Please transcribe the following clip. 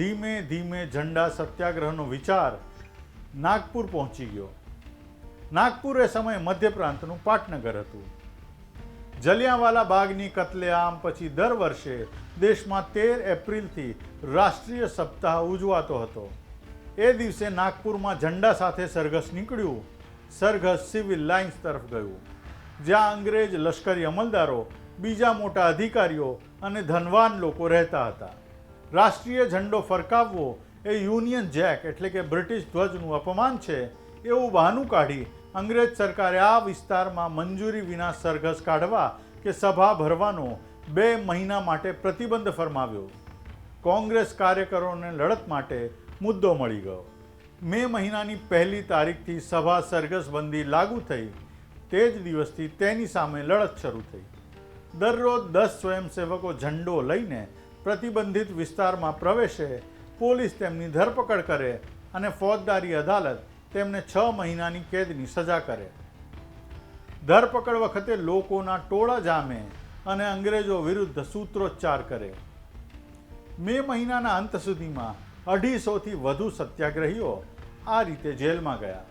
ધીમે ધીમે ઝંડા સત્યાગ્રહનો વિચાર નાગપુર પહોંચી ગયો. નાગપુર એ સમયે મધ્ય પ્રાંતનું પાટનગર હતું. જલિયાંવાલા બાગની કત્લેઆમ પછી દર વર્ષે દેશમાં 13 એપ્રિલથી રાષ્ટ્રીય સપ્તાહ ઉજવાતો હતો. એ દિવસે નાગપુરમાં ઝંડા સાથે સરઘસ નીકળ્યું. સરઘસ સિવિલ લાઇન્સ તરફ ગયું, જ્યાં અંગ્રેજ લશ્કરી અમલદારો, બીજા મોટા અધિકારીઓ અને ધનવાન લોકો રહેતા હતા. રાષ્ટ્રીય ઝંડો ફરકાવવો એ યુનિયન જેક એટલે કે બ્રિટિશ ધ્વજનું અપમાન છે એવું બહાનું કાઢી અંગ્રેજ સરકારે આ વિસ્તારમાં મંજૂરી વિના સરઘસ કાઢવા કે સભા ભરવાનો 2 મહિના માટે પ્રતિબંધ ફરમાવ્યો. કોંગ્રેસ કાર્યકરોને લડત માટે મુદ્દો મળી ગયો. મે મહિનાની 1લી તારીખથી સભા સરઘસ બંધી લાગુ થઈ. તે જ દિવસથી તેની સામે લડત શરૂ થઈ. દરરોજ 10 સ્વયંસેવકો ઝંડો લઈને પ્રતિબંધિત વિસ્તારમાં પ્રવેશે, પોલીસ તેમની ધરપકડ કરે અને ફોજદારી અદાલત તેમને 6 મહિનાની કેદની સજા કરે. ધરપકડ વખતે લોકોના ટોળા જામે અને અંગ્રેજો વિરુદ્ધ સૂત્રોચ્ચાર કરે. મે મહિનાના અંત સુધીમાં 250થી વધુ સત્યાગ્રહીઓ આ રીતે જેલમાં ગયા.